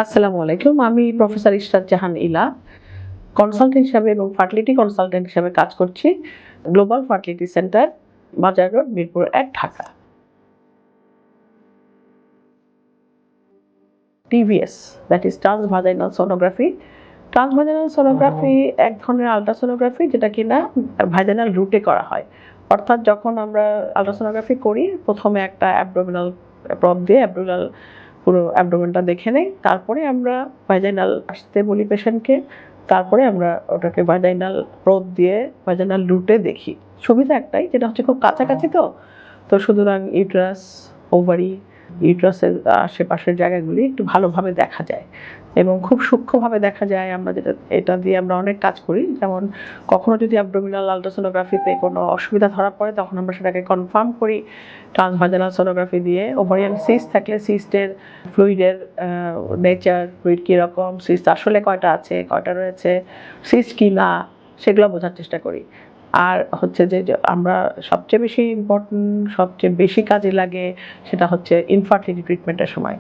আসসালামু আলাইকুম। আমি প্রফেসর ইশরাত জাহান ইলা। কনসালটেন্ট হিসাবে এবং ফার্টিলিটি কনসালটেন্ট হিসাবে কাজ করছি। Global fertility centre, Bazar road, Mirpur ১, Dhaka. TVS, that is transvaginal sonography. Transvaginal sonography এক ধরনের আল্ট্রাসোনোগ্রাফি যেটা কিনা ভাজাইনাল রুটে করা হয়। অর্থাৎ যখন আমরা আল্ট্রাসোনোগ্রাফি করি, প্রথমে একটা অ্যাবডোমিনাল প্রব দিয়ে অ্যাবডোমিনাল পুরো অ্যাবডোমেনটা দেখে নেই। তারপরে আমরা ভাজাইনাল আসতে বলি পেশেন্টকে। তারপরে আমরা ওটাকে ভাজাইনাল প্রব দিয়ে ভাজাইনাল রুটে দেখি। সুবিধা একটাই, যেটা হচ্ছে খুব কাছাকাছি তো সুতরাং ইউটেরাস, ওভারি, ইউটেরাসের আশেপাশের জায়গাগুলি একটু ভালোভাবে দেখা যায় এবং খুব সূক্ষ্মভাবে দেখা যায়। আমরা এটা দিয়ে আমরা অনেক কাজ করি। যেমন কখনো যদি অ্যাবডোমিনাল আল্ট্রাসোনোগ্রাফিতে কোনো অসুবিধা ধরা পড়ে, তখন আমরা সেটাকে কনফার্ম করি ট্রান্সভাজাইনাল সোনোগ্রাফি দিয়ে। ওভারিয়ান সিস্ট থাকলে সিস্টের ফ্লুইডের নেচার, ফ্লুইড কীরকম, সিস্ট আসলে কয়টা আছে, কয়টা রয়েছে, সিস্ট কি না, সেগুলো বোঝার চেষ্টা করি। আর হচ্ছে যে আমরা সবচেয়ে বেশি ইম্পর্টেন্ট, সবচেয়ে বেশি কাজে লাগে সেটা হচ্ছে ইনফার্টিলিটি ট্রিটমেন্টের সময়।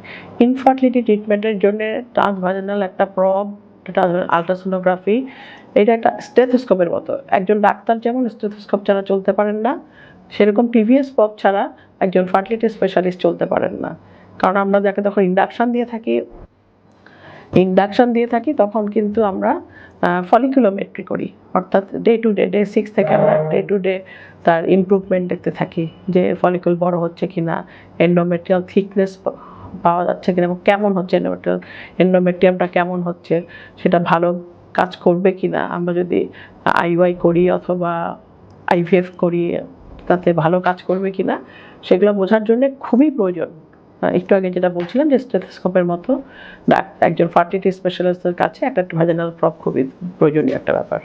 ইনফার্টিলিটি ট্রিটমেন্টের জন্য ট্রান্সভাজাইনাল একটা প্রব, আল্ট্রাসোনোগ্রাফি, এটা একটা স্টেথোস্কোপের মতো। একজন ডাক্তার যেমন স্টেথোস্কোপ ছাড়া চলতে পারেন না, সেরকম TVS প্রব ছাড়া একজন ফার্টিলিটি স্পেশালিস্ট চলতে পারেন না। কারণ আমরা যাকে তখন ইন্ডাকশন দিয়ে থাকি তখন কিন্তু আমরা ফলিকুলোমেট্রি করি। অর্থাৎ ডে টু ডে, ডে 6 থেকে আমরা ডে টু ডে তার ইমপ্রুভমেন্ট দেখতে থাকি, যে ফলিকুল বড় হচ্ছে কিনা, এন্ডোমেট্রিয়াল থিকনেস পাওয়া যাচ্ছে কিনা এবং কেমন হচ্ছে, এন্ডোমেট্রিয়ামটা কেমন হচ্ছে, সেটা ভালো কাজ করবে কিনা। আমরা যদি IUI করি অথবা IVF করি, তাতে ভালো কাজ করবে কিনা, সেগুলো বোঝার জন্য খুবই প্রয়োজন। একটু আগে যেটা বলছিলাম যে স্টেথোস্কোপের মতো একজন ফার্টিলিটি স্পেশালিস্টের কাছে একটা ভাজাইনাল প্রব খুবই প্রয়োজনীয় একটা ব্যাপার।